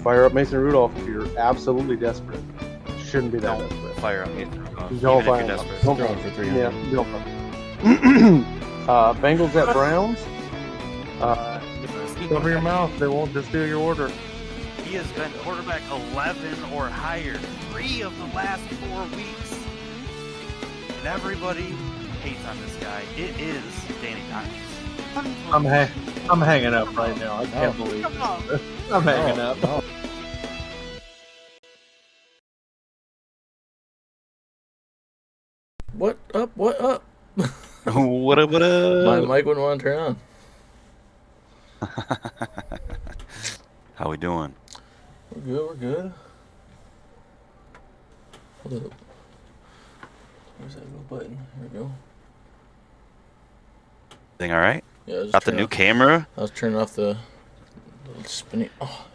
Fire up Mason Rudolph if you're absolutely desperate. Shouldn't be that desperate. Fire up Mason Rudolph. Don't Even fire if you're him up. desperate. Don't Throwing fire for him. 300. Yeah, don't fire him. Bengals at Browns. Cover your mouth. They won't just do your order. He has been quarterback 11 or higher 3 of the last 4 weeks. And everybody hates on this guy. It is Danny Dimes. I'm hanging up right now. I can't believe it. I'm hanging up. No. What up? What up? What up, what My up? mic wouldn't want to turn on. How we doing? We're good, we're good. Hold up. Where's that little button? Here we go. Thing all right? Yeah, I was Got the new camera? I was turning off the little spinning. Oh.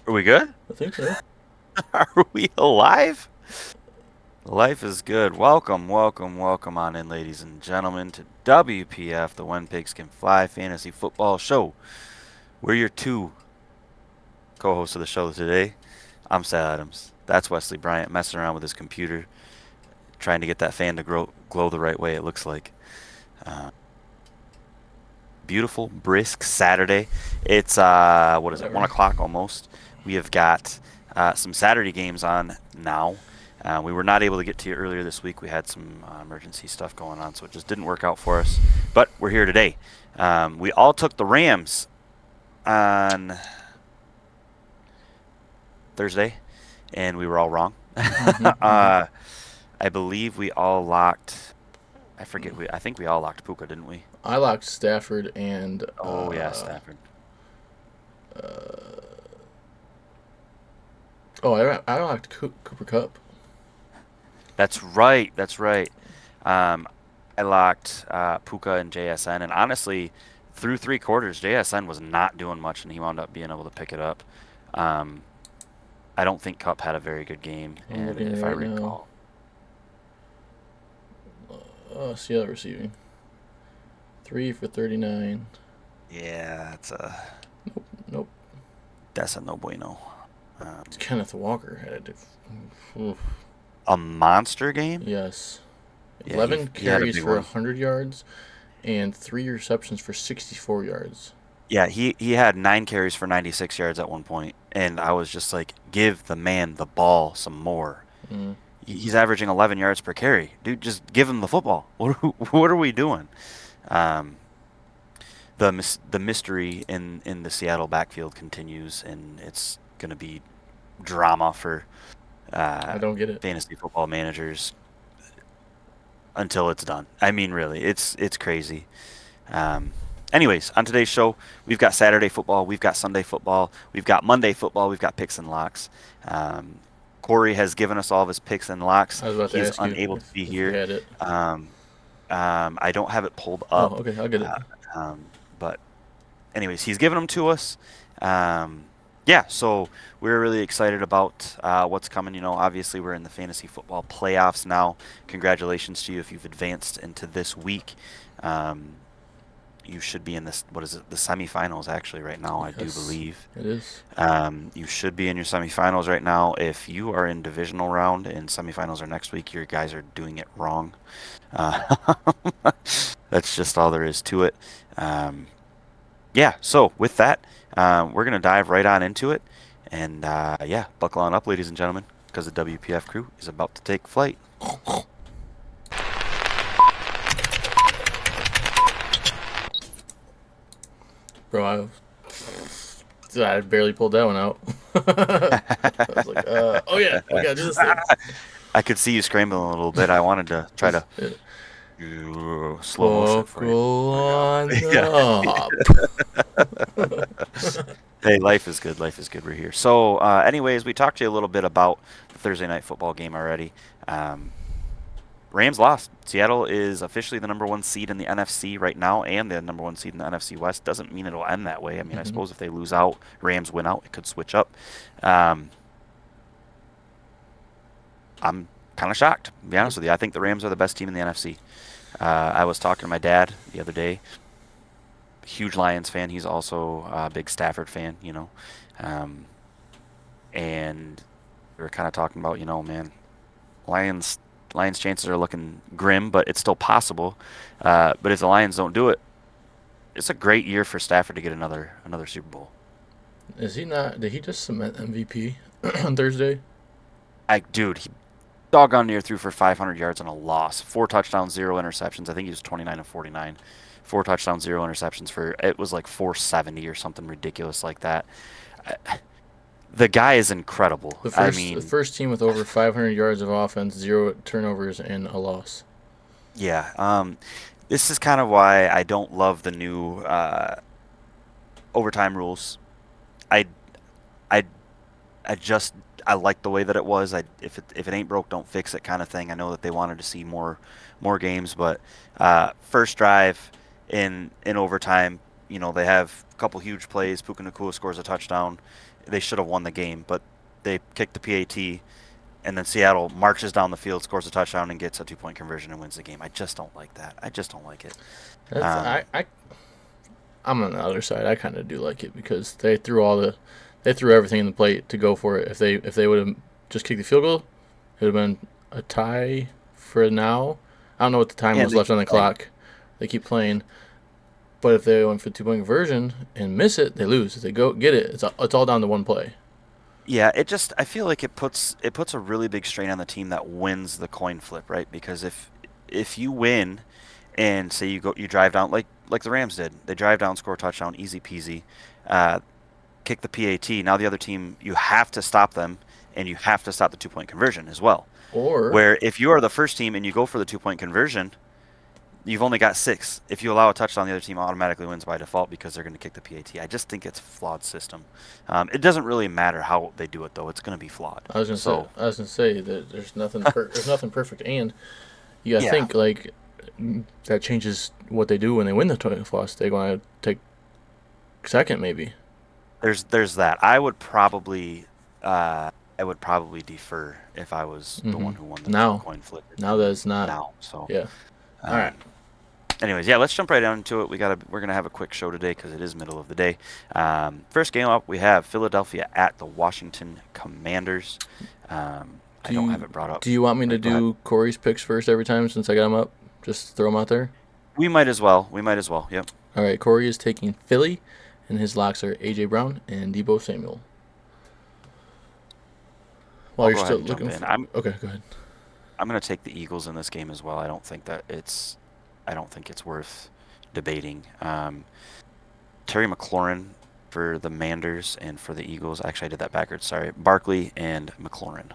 Are we good? I think so. Are we alive? Life is good. Welcome on in, ladies and gentlemen, to WPF, the When Pigs Can Fly Fantasy Football Show. We're your 2 co-hosts of the show today. I'm Sal Adams. That's Wesley Bryant messing around with his computer, trying to get that fan to glow the right way, it looks like. Beautiful, brisk Saturday. It's, 1 o'clock almost. We have got some Saturday games on now. We were not able to get to you earlier this week. We had some emergency stuff going on, so it just didn't work out for us. But we're here today. We all took the Rams on Thursday, and we were all wrong. I believe we all locked. I think we all locked Puka, didn't we? I locked Stafford and. Stafford. I locked Cooper Kupp. That's right. I locked Puka and JSN, and honestly, through 3 quarters, JSN was not doing much, and he wound up being able to pick it up. I don't think Kupp had a very good game, and if I recall. Seattle receiving. 3 for 39. Yeah, that's a. Nope. That's a no bueno. Kenneth Walker had A monster game? Yes. Yeah, 11 he had a carries big for one. 100 yards and 3 receptions for 64 yards. Yeah, he had 9 carries for 96 yards at one point, and I was just like, give the man the ball some more. Mm. He's averaging 11 yards per carry. Dude, just give him the football. What are we doing? The mystery in the Seattle backfield continues, and it's going to be drama for I don't get it. fantasy football managers until it's done. I mean, really, it's crazy. Anyways, on today's show, we've got Saturday football, we've got Sunday football, we've got Monday football, we've got picks and locks. Corey has given us all of his picks and locks. I was about to He's ask you unable to be if here. you had it. I don't have it pulled up. Oh, okay, I'll get it. But anyways, he's given them to us. So we're really excited about what's coming. You know, obviously we're in the fantasy football playoffs now. Congratulations to you if you've advanced into this week. You should be in this, the semifinals actually right now, I do believe. It is. You should be in your semifinals right now. If you are in divisional round and semifinals are next week, your guys are doing it wrong. That's just all there is to it. So with that, we're going to dive right on into it. And buckle on up, ladies and gentlemen, because the WPF crew is about to take flight. Bro, I barely pulled that one out. I was like, oh yeah, we gotta do this thing. I could see you scrambling a little bit. I wanted to try to slow motion for you. On up. Hey, life is good. We're here. So, anyways, we talked to you a little bit about the Thursday night football game already. Rams lost. Seattle is officially the number 1 seed in the NFC right now, and the number 1 seed in the NFC West. Doesn't mean it'll end that way. I mean, I suppose if they lose out, Rams win out, it could switch up. I'm kind of shocked, to be honest with you. I think the Rams are the best team in the NFC. I was talking to my dad the other day, huge Lions fan. He's also a big Stafford fan, and we were kind of talking about, man, Lions chances are looking grim, but it's still possible. But if the Lions don't do it, it's a great year for Stafford to get another Super Bowl. Is he not? Did he just cement MVP on Thursday? Dude, he doggone near threw for 500 yards on a loss. 4 touchdowns, 0 interceptions. I think he was 29 of 49. 4 touchdowns, 0 interceptions it was like 470 or something ridiculous like that. The guy is incredible. The first team with over 500 yards of offense, 0 turnovers, and a loss. Yeah. This is kind of why I don't love the new overtime rules. I like the way that it was. If it ain't broke, don't fix it kind of thing. I know that they wanted to see more games, but first drive in overtime, they have a couple huge plays. Puka Nacua scores a touchdown. They should have won the game, but they kicked the PAT, and then Seattle marches down the field, scores a touchdown, and gets a 2-point conversion and wins the game. I just don't like that. I just don't like it. I'm on the other side. I kind of do like it because they threw everything in the plate to go for it. If they would have just kicked the field goal, it would have been a tie for now. I don't know what the time was left on the clock. They keep playing. But if they went for 2-point conversion and miss it, they lose. If they go get it, it's all down to one play. Yeah, I feel like it puts a really big strain on the team that wins the coin flip, right? Because if you win and say you drive down like the Rams did. They drive down, score a touchdown, easy peasy. Kick the PAT. Now the other team, you have to stop them, and you have to stop the 2-point conversion as well. Or where if you are the first team and you go for the 2-point conversion, you've only got 6. If you allow a touchdown, the other team automatically wins by default because they're going to kick the PAT. I just think it's a flawed system. It doesn't really matter how they do it, though. It's going to be flawed. I was going to say that there's nothing there's nothing perfect, and you got to think like that changes what they do when they win the toss. They're going to take second, maybe. There's that. I would probably defer if I was the one who won the coin flip. Now that it's not. Now, so yeah. All right. Anyways, let's jump right down into it. We're gonna have a quick show today because it is middle of the day. First game up, we have Philadelphia at the Washington Commanders. I don't have it brought up. Do you want me to do Corey's picks first every time since I got him up? Just throw them out there. We might as well. Yep. All right. Corey is taking Philly, and his locks are A.J. Brown and Deebo Samuel. While you're still looking okay, go ahead. I'm going to take the Eagles in this game as well. I don't think it's worth debating. Terry McLaurin for the Manders and for the Eagles. Actually, I did that backwards. Sorry. Barkley and McLaurin.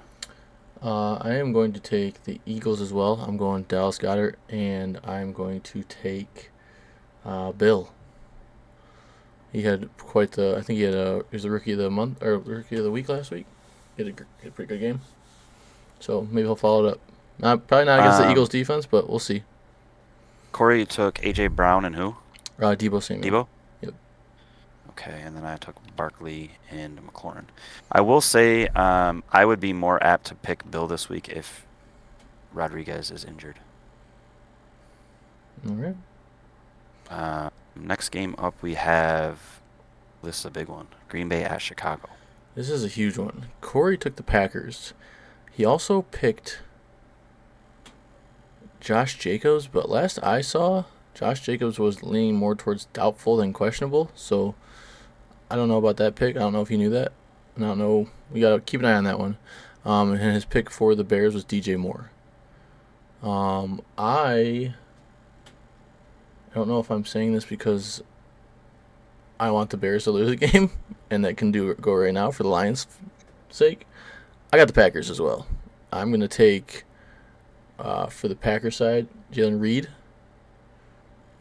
I am going to take the Eagles as well. I'm going Dallas Goedert, and I'm going to take Bill. He had quite the. I think he was the rookie of the month or rookie of the week last week. He had a pretty good game. So maybe he'll follow it up. Probably not against the Eagles defense, but we'll see. Corey took A.J. Brown and who? Deebo Samuel. Deebo? Yep. Okay, and then I took Barkley and McLaurin. I will say I would be more apt to pick Bill this week if Rodriguez is injured. All right. Next game up, we have, this is a big one, Green Bay at Chicago. This is a huge one. Corey took the Packers. He also picked Josh Jacobs, but last I saw, Josh Jacobs was leaning more towards doubtful than questionable, so I don't know about that pick. I don't know if you knew that. I don't know. We got to keep an eye on that one. And his pick for the Bears was DJ Moore. I don't know if I'm saying this because I want the Bears to lose the game, and that can go right now for the Lions' sake. I got the Packers as well. I'm going to take, for the Packers side, Jalen Reed.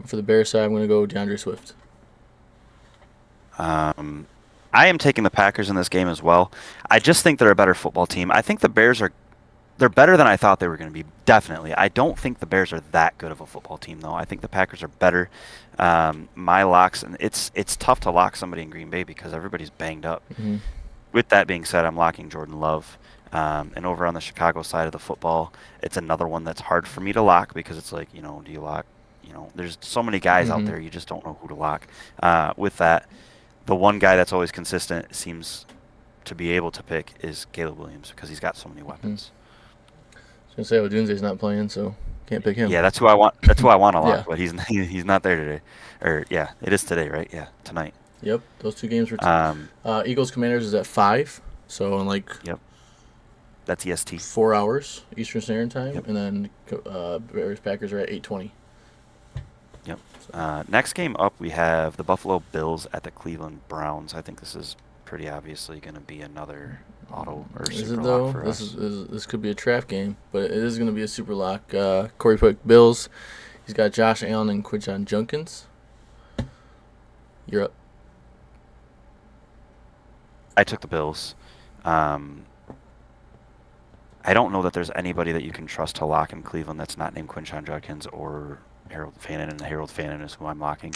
For the Bears side, I'm going to go DeAndre Swift. I am taking the Packers in this game as well. I just think they're a better football team. I think the Bears they're better than I thought they were going to be, definitely. I don't think the Bears are that good of a football team, though. I think the Packers are better. My locks, and it's tough to lock somebody in Green Bay because everybody's banged up. Mm-hmm. With that being said, I'm locking Jordan Love. And over on the Chicago side of the football, it's another one that's hard for me to lock because it's like, do you lock there's so many guys out Mhm. there, you just don't know who to lock. With that, the one guy that's always consistent seems to be able to pick is Caleb Williams because he's got so many weapons. I was gonna say Odunze's not playing, so can't pick him. Yeah, that's who I want. That's who I want to lock, Yeah. but he's not there today. Or yeah, it is today, right? Yeah, tonight. Yep. Those two games were. Um, Eagles Commanders is at 5, so in like yep, that's EST. 4 hours Eastern Standard Time, Yep. and then Bears Packers are at 8:20. Yep. Next game up, we have the Buffalo Bills at the Cleveland Browns. I think this is pretty obviously going to be another auto or Is super it though? lock for us. This could be a trap game, but it is going to be a super lock. Corey picked Bills. He's got Josh Allen and Quinshon Judkins. You're up. I took the Bills. I don't know that there's anybody that you can trust to lock in Cleveland that's not named Quinshon Judkins or Harold Fannin, and Harold Fannin is who I'm locking.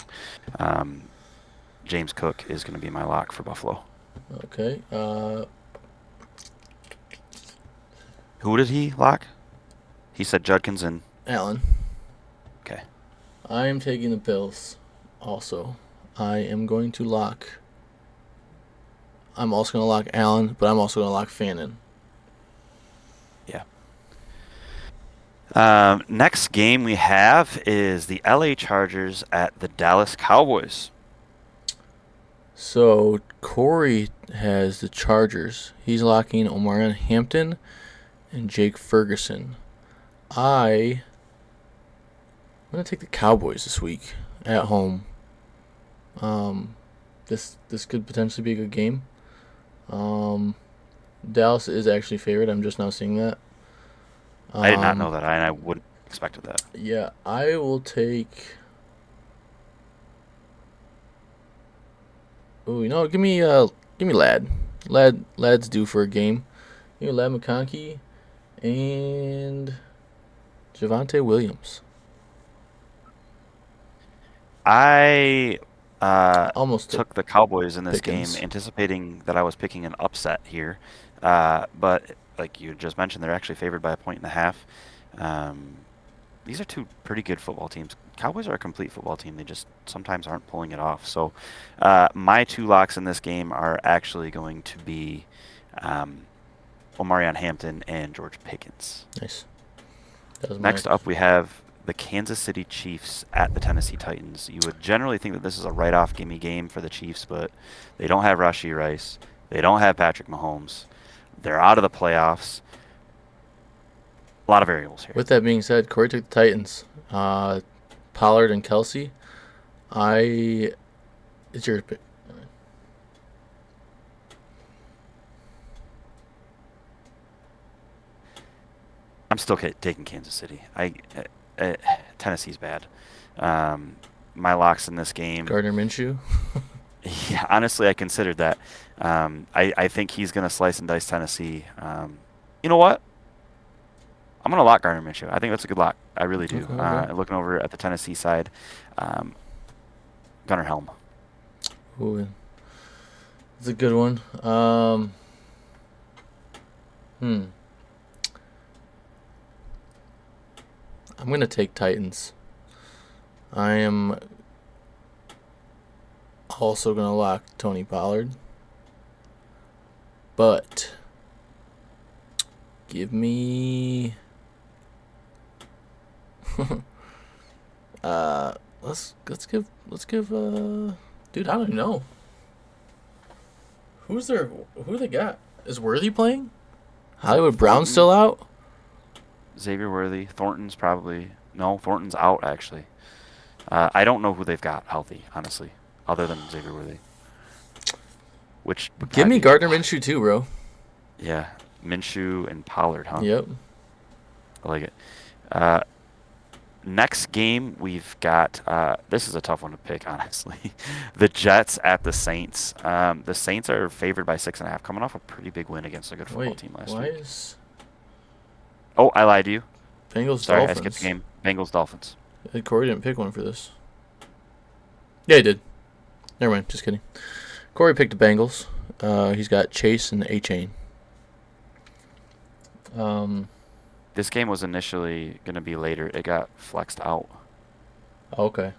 James Cook is going to be my lock for Buffalo. Okay. Who did he lock? He said Judkins and... Allen. Okay. I am taking the Bills also. I am going to lock. I'm also going to lock Allen, but I'm also going to lock Fannin. Yeah. Next game we have is the LA Chargers at the Dallas Cowboys. So Corey has the Chargers. He's locking Omarion Hampton and Jake Ferguson. I'm going to take the Cowboys this week at home. This could potentially be a good game. Dallas is actually favored. I'm just now seeing that. I did not know that, and I wouldn't have expected that. Yeah, I will take. Oh, give me Ladd. Ladd's due for a game. Give me Ladd McConkey and Javonte Williams. I Almost took the Cowboys in this Pickens. game, anticipating that I was picking an upset here. But like you just mentioned, they're actually favored by 1.5. These are two pretty good football teams. Cowboys are a complete football team. They just sometimes aren't pulling it off. So my two locks in this game are actually going to be Omarion Hampton and George Pickens. Nice. That was Next up, we have the Kansas City Chiefs at the Tennessee Titans. You would generally think that this is a write-off gimme game for the Chiefs, but they don't have Rashee Rice. They don't have Patrick Mahomes. They're out of the playoffs. A lot of variables here. With that being said, Corey took the Titans. Pollard and Kelsey. It's your pick. I'm still taking Kansas City. Tennessee's bad. My locks in this game. Gardner Minshew. Yeah, honestly, I considered that. I think he's going to slice and dice Tennessee. You know what? I'm going to lock Gardner Minshew. I think that's a good lock. I really do. Okay. Looking over at the Tennessee side, Gunnar Helm. Ooh, that's a good one. I'm going to take Titans. I am also going to lock Tony Pollard. But give me let's give dude, I don't even know. Who do they got? Is Worthy playing? Hollywood Brown still out? Xavier Worthy. Thornton's probably... No, Thornton's out, actually. I don't know who they've got healthy, honestly, other than Xavier Worthy. Which Give me Gardner Minshew too, bro. Yeah, Minshew and Pollard, huh? Yep. I like it. Next game, we've got... this is a tough one to pick, honestly. The Jets at the Saints. The Saints are favored by 6.5, coming off a pretty big win against a good football team last week. Oh, I lied to you. Bengals Sorry, Dolphins. I skipped the game. Bengals Dolphins. Corey didn't pick one for this. Yeah, he did. Never mind. Just kidding. Corey picked the Bengals. He's got Chase and A-Chain. This game was initially going to be later. It got flexed out. Okay.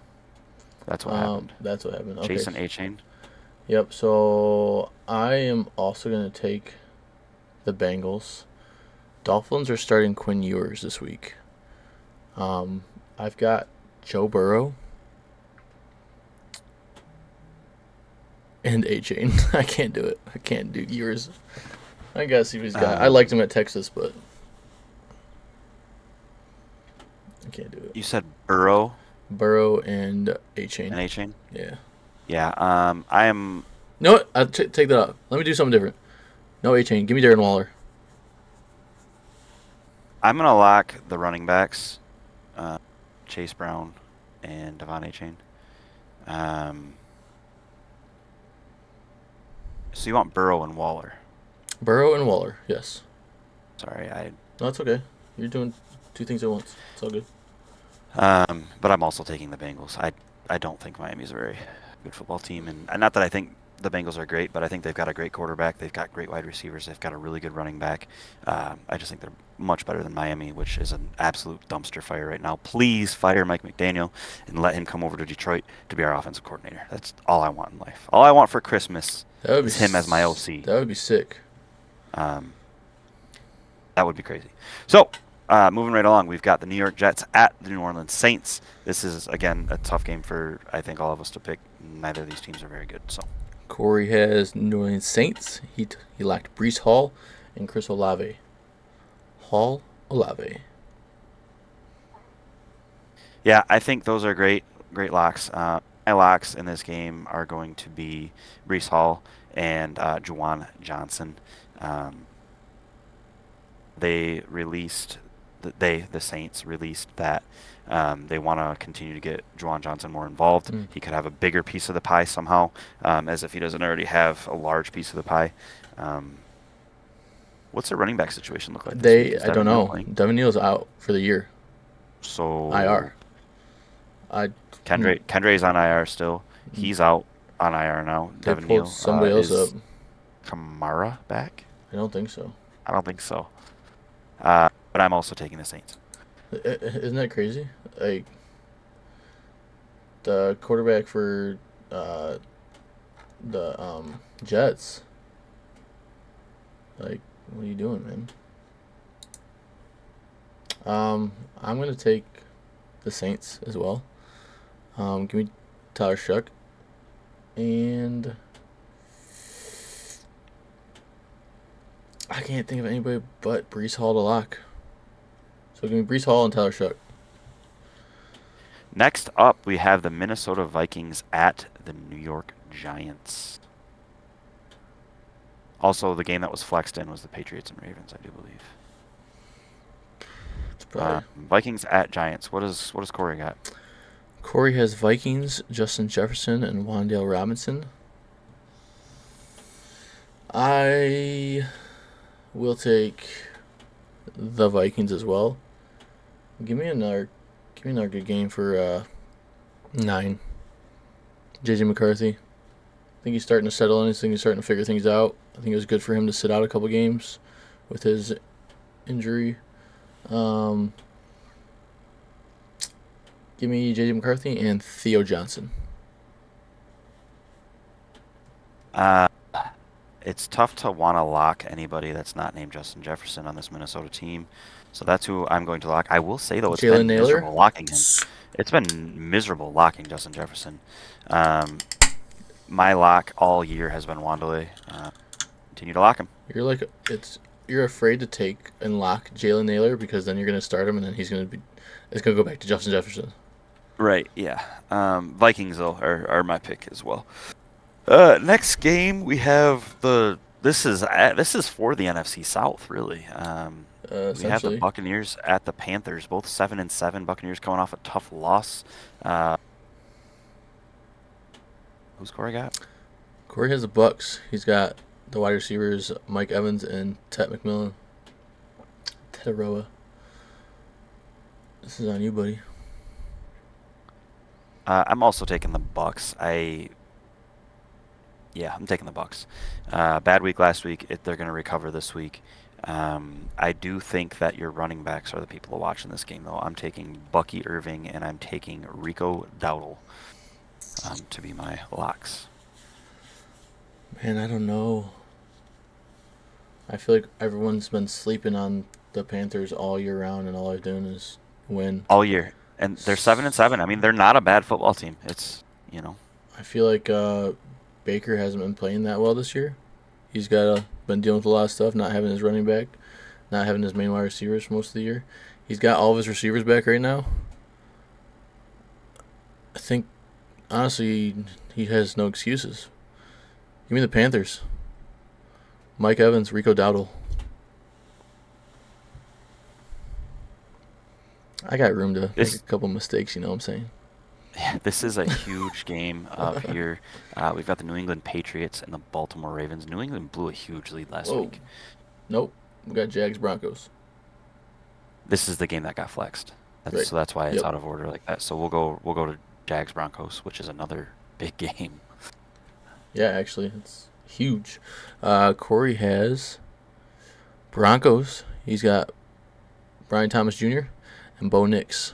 That's what happened. That's what happened. Okay. Jason A-Chain. Yep. So I am also gonna take the Bengals. Dolphins are starting Quinn Ewers this week. I've got Joe Burrow and A-Chain. I can't do it. I can't do Ewers. I gotta see what he's got. I liked him at Texas, but I can't do it. You said Burrow Burrow and A-Chain. and A-Chain? Yeah. Yeah. I am. No, what? I'll take that up. Let me do something different. No A-Chain. Give me Darren Waller. I'm gonna lock the running backs, Chase Brown and Devon A-Chain. So you want Burrow and Waller? Burrow and Waller. Yes. Sorry, No, it's okay. You're doing two things at once. It's all good. but I'm also taking the Bengals. I don't think Miami's a very good football team, and not that I think the Bengals are great, but I think they've got a great quarterback. They've got great wide receivers. They've got a really good running back. I just think they're much better than Miami, which is an absolute dumpster fire right now. Please fire Mike McDaniel and let him come over to Detroit to be our offensive coordinator. That's all I want in life. All I want for Christmas is him as my OC. That would be sick. That would be crazy. So, moving right along, we've got the New York Jets at the New Orleans Saints. This is, again, a tough game for, I think, all of us to pick. Neither of these teams are very good, so... Corey has New Orleans Saints. He lacked Brees Hall and Chris Olave. Olave. Yeah, I think those are great locks. My locks in this game are going to be Brees Hall and Juwan Johnson. The Saints released that they want to continue to get Juwan Johnson more involved. He could have a bigger piece of the pie somehow, as if he doesn't already have a large piece of the pie. What's their running back situation look like this week? I don't know. Devin Neal's out for the year. So IR. Kendre's on IR still. He's out on IR now. They Devin pulled Neal. somebody else Is up. Kamara back? I don't think so. I don't think so. But I'm also taking the Saints. Isn't that crazy? Like, the quarterback for the Jets. Like, what are you doing, man? I'm gonna take the Saints as well. Give me Tyler Shuck. And I can't think of anybody but Brees Hall to lock. So give me Brees Hall and Tyler Shuck. Next up, we have the Minnesota Vikings at the New York Giants. Also, the game that was flexed in was the Patriots and Ravens, I do believe. It's probably Vikings at Giants. What does Corey got? Corey has Vikings, Justin Jefferson, and Wan'Dale Robinson. I will take the Vikings as well. Give me another good game for 9. JJ McCarthy. I think he's starting to settle in. I think he's starting to figure things out. I think it was good for him to sit out a couple games with his injury. Give me JJ McCarthy and Theo Johnson. It's tough to want to lock anybody that's not named Justin Jefferson on this Minnesota team. So that's who I'm going to lock. I will say, though, it's been miserable locking him. It's been miserable locking Justin Jefferson. My lock all year has been Wan'Dale. Continue to lock him. You're afraid to take and lock Jalen Naylor because then you're going to start him and then it's going to go back to Justin Jefferson. Right, yeah. Vikings, though, are my pick as well. Next game, we have this is for the NFC South, really. We have the Buccaneers at the Panthers, both 7-7. Buccaneers coming off a tough loss. Who's Corey got? Corey has the Bucks. He's got the wide receivers Mike Evans and Ted McMillan. Tetaroa. This is on you, buddy. I'm also taking the Bucks. I'm taking the Bucks. Bad week last week. They're going to recover this week. I do think that your running backs are the people to watch in this game, though. I'm taking Bucky Irving and I'm taking Rico Dowdle to be my locks. Man, I don't know. I feel like everyone's been sleeping on the Panthers all year round, and all they're doing is win. All year. And they're 7-7. I mean, they're not a bad football team. It's, I feel like Baker hasn't been playing that well this year. He's been dealing with a lot of stuff, not having his running back, not having his main wide receivers for most of the year. He's got all of his receivers back right now. I think, honestly, he has no excuses. Give me the Panthers. Mike Evans, Rico Dowdle. I got room to make a couple mistakes, you know what I'm saying? This is a huge game up here. We've got the New England Patriots and the Baltimore Ravens. New England blew a huge lead last week. Nope. We got Jags Broncos. This is the game that got flexed. Right. So that's why it's out of order like that. So we'll go to Jags Broncos, which is another big game. Yeah, actually, it's huge. Corey has Broncos. He's got Brian Thomas Jr. and Bo Nix.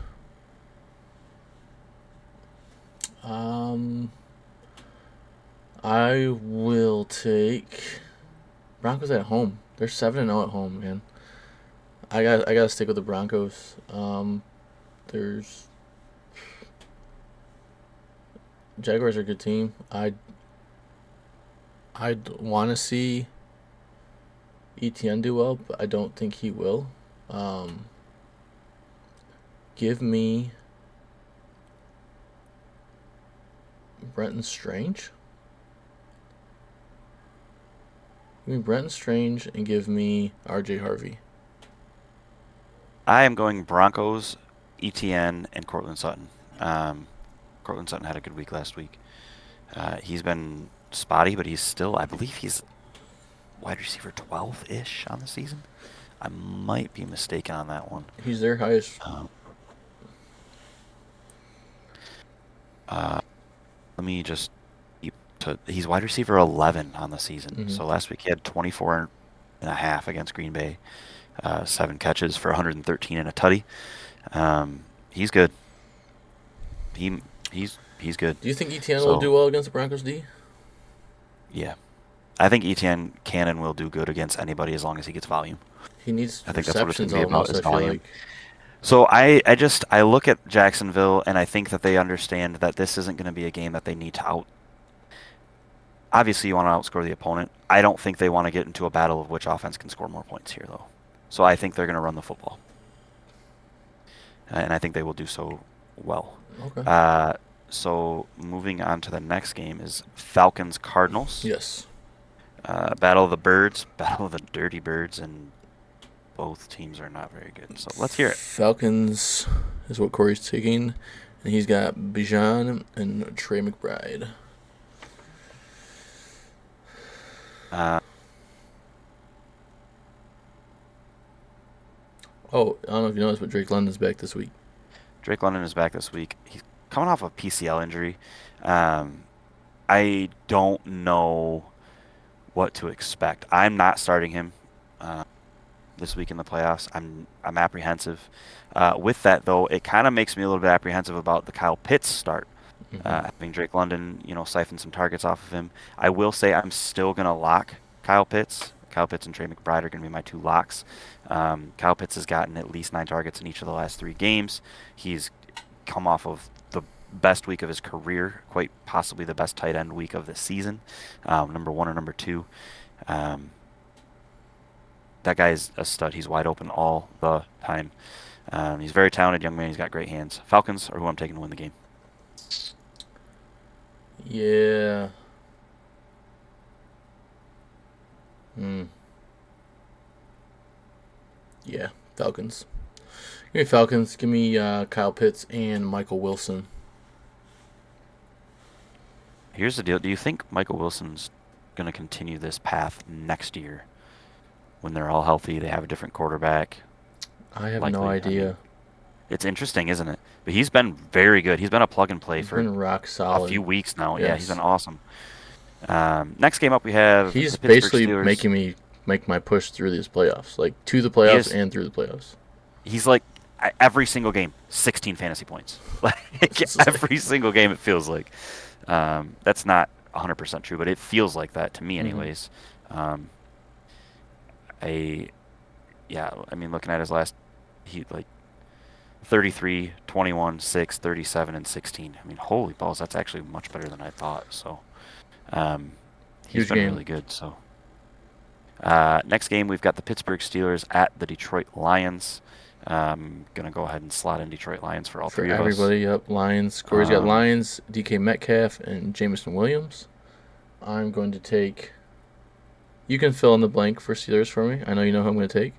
I will take Broncos at home. They're 7-0 at home, man. I gotta stick with the Broncos. There's Jaguars are a good team. I'd want to see ETN do well, but I don't think he will. Give me Brenton Strange. Give me Brenton Strange and give me RJ Harvey. I am going Broncos, ETN, and Cortland Sutton. Cortland Sutton had a good week last week. He's been spotty, but he's still, I believe he's wide receiver 12-ish on the season. I might be mistaken on that one. He's their highest. Let me just he's wide receiver 11 on the season. Mm-hmm. So last week he had 24.5 against Green Bay, 7 catches for 113 and a tutty. He's good. He's good. Do you think ETN will do well against the Broncos D? Yeah. I think ETN can and will do good against anybody as long as he gets volume. He needs I think that's what it's going to be about, almost, is I feel volume. like. So I look at Jacksonville and I think that they understand that this isn't going to be a game that they need to out. Obviously, you want to outscore the opponent. I don't think they want to get into a battle of which offense can score more points here, though. So I think they're going to run the football. And I think they will do so well. Okay. So moving on to the next game is Falcons-Cardinals. Yes. Battle of the Birds, Battle of the Dirty Birds, and both teams are not very good. So let's hear it. Falcons is what Corey's taking, and he's got Bijan and Trey McBride. I don't know if you noticed, but Drake London's back this week. Drake London is back this week. He's coming off a PCL injury. I don't know what to expect. I'm not starting him this week in the playoffs. I'm apprehensive. With that, though, it kind of makes me a little bit apprehensive about the Kyle Pitts start. Having Drake London, siphon some targets off of him. I will say I'm still going to lock Kyle Pitts. Kyle Pitts and Trey McBride are going to be my 2 locks. Kyle Pitts has gotten at least 9 targets in each of the last 3 games. He's come off of the best week of his career, quite possibly the best tight end week of the season, number 1 or number 2. That guy is a stud. He's wide open all the time. He's a very talented young man. He's got great hands. Falcons are who I'm taking to win the game. Yeah. Yeah, Falcons. Give me Falcons. Give me Kyle Pitts and Michael Wilson. Here's the deal. Do you think Michael Wilson's going to continue this path next year when they're all healthy? They have a different quarterback. I have no idea. I mean, it's interesting, isn't it? But he's been very good. He's been a plug and play for been rock solid. A few weeks now. Yes. Yeah, he's been awesome. Next game up, we have He's the Pittsburgh basically Steelers. making me make my push through these playoffs, like to the playoffs and through the playoffs. He's like every single game, 16 fantasy points. Like every single game, it feels like. That's not 100% true, but it feels like that to me, anyways. I mean, looking at his last, he like 33, 21, 6, 37, and 16. I mean, holy balls, that's actually much better than I thought. So, he's been really good. So, next game we've got the Pittsburgh Steelers at the Detroit Lions. Gonna go ahead and slot in Detroit Lions for all three of us. Everybody, yep, Lions. Corey's got Lions, DK Metcalf, and Jameson Williams. I'm going to take. You can fill in the blank for Steelers for me. I know you know who I'm going to take.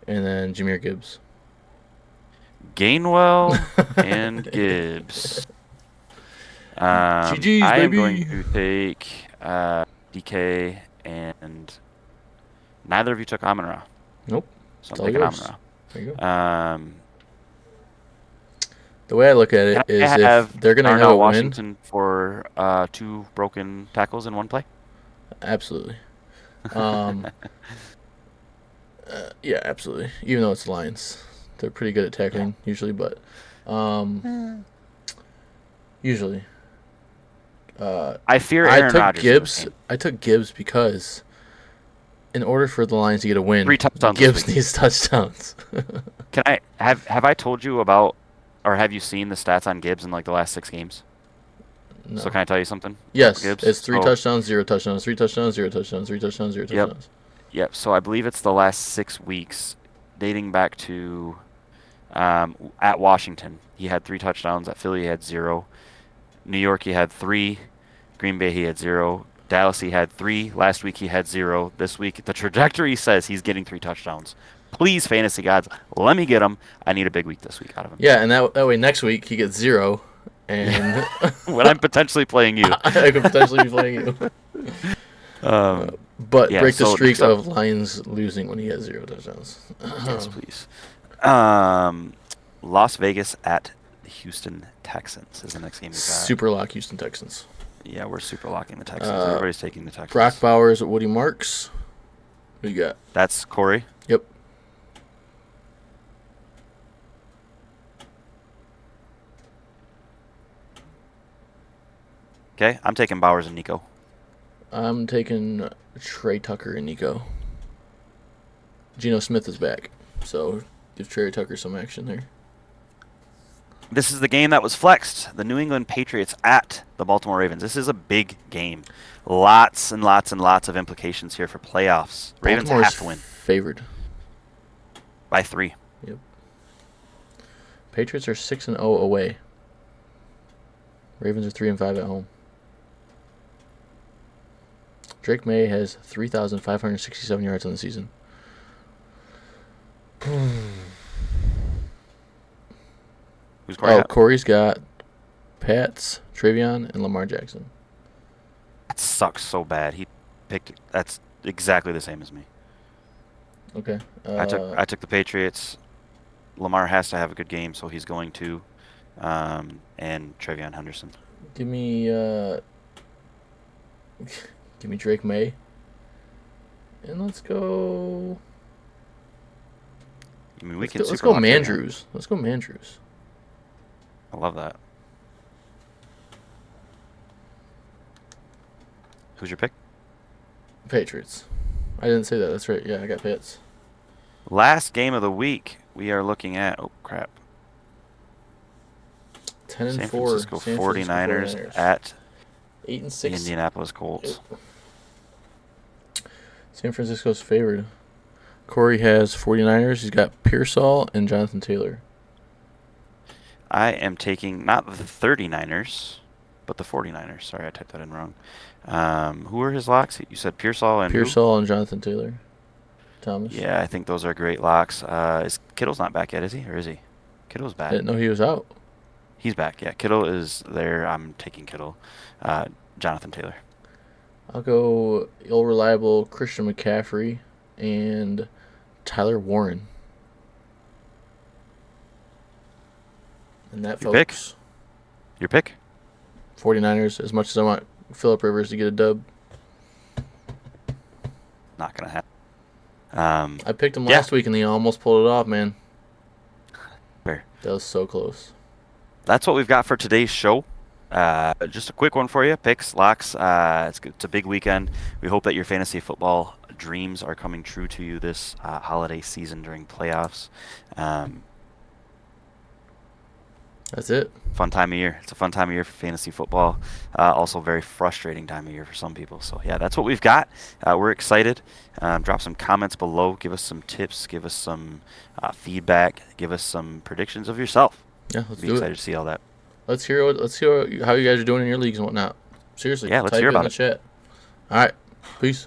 And then Jahmyr Gibbs. Gainwell and Gibbs. GG's, I am baby. going to take DK, and neither of you took Amon-Ra. Nope. So I'm taking Amon-Ra. There you go. The way I look at it is if they're going to have a Washington for 2 broken tackles in one play? Absolutely. Yeah, absolutely. Even though it's the Lions. They're pretty good at tackling usually, but usually. I fear Aaron Rodgers. I took Gibbs because in order for the Lions to get a win, 3 touchdowns Gibbs needs touchdowns. Can I have I told you about, or have you seen the stats on Gibbs in like the last 6 games? No. So can I tell you something? Yes, Gibbs? it's 3 touchdowns, 0 touchdowns, 3 touchdowns, 0 touchdowns, 3 touchdowns, 0 touchdowns. Yep. So I believe it's the last 6 weeks, dating back to at Washington. He had 3 touchdowns. At Philly, he had 0. New York, he had 3. Green Bay, he had 0. Dallas, he had 3. Last week, he had 0. This week, the trajectory says he's getting 3 touchdowns. Please, fantasy gods, let me get him. I need a big week this week out of him. Yeah, and that way next week he gets 0. And when I'm potentially playing you. I could potentially be playing you. But break the streak of Lions losing when he has 0 touchdowns. Yes, please. Las Vegas at the Houston Texans is the next game we got. Super lock Houston Texans. Yeah, we're super locking the Texans. Everybody's taking the Texans. Brock Bowers at Woody Marks. Who you got? That's Corey? Yep. Okay, I'm taking Bowers and Nico. I'm taking Trey Tucker and Nico. Geno Smith is back, so give Trey Tucker some action there. This is the game that was flexed. The New England Patriots at the Baltimore Ravens. This is a big game. Lots and lots and lots of implications here for playoffs. Ravens have to win. Favored. By 3. Yep. Patriots are 6-0 away. Ravens are 3-5 at home. Drake May has 3,567 yards on the season. Who's Corey? Corey's got Pats, Travion, and Lamar Jackson. That sucks so bad. He picked. That's exactly the same as me. Okay. I took the Patriots. Lamar has to have a good game, so he's going to. And Travion Henderson. Give me Drake May. And let's go. I mean, let's go Mandrews. Let's go Mandrews. I love that. Who's your pick? Patriots. I didn't say that. That's right. Yeah, I got Pats. Last game of the week, we are looking at. Oh crap! 10-4. San Francisco 49ers at 8-6. Indianapolis Colts. San Francisco's favored. Corey has 49ers. He's got Pearsall and Jonathan Taylor. I am taking not the 39ers, but the 49ers. Sorry, I typed that in wrong. Who are his locks? You said Pearsall and and Jonathan Taylor. Thomas. Yeah, I think those are great locks. Is Kittle's not back yet, is he? Or is he? Kittle's back. I didn't know he was out. He's back, yeah. Kittle is there. I'm taking Kittle. Jonathan Taylor. I'll go reliable Christian McCaffrey and Tyler Warren. And that, Your folks. Your pick? 49ers, as much as I want Phillip Rivers to get a dub. Not going to happen. I picked him last week and he almost pulled it off, man. Fair. That was so close. That's what we've got for today's show. Just a quick one for you. Picks, locks. It's a big weekend. We hope that your fantasy football dreams are coming true to you this holiday season during playoffs. That's it. Fun time of year. It's a fun time of year for fantasy football. Also very frustrating time of year for some people. So yeah, that's what we've got. We're excited. Drop some comments below. Give us some tips. Give us some feedback. Give us some predictions of yourself. Yeah, let's Be do excited it. to see all that. Let's hear how you guys are doing in your leagues and whatnot. Seriously, Yeah, let's type hear it in about the it. chat. All right, peace.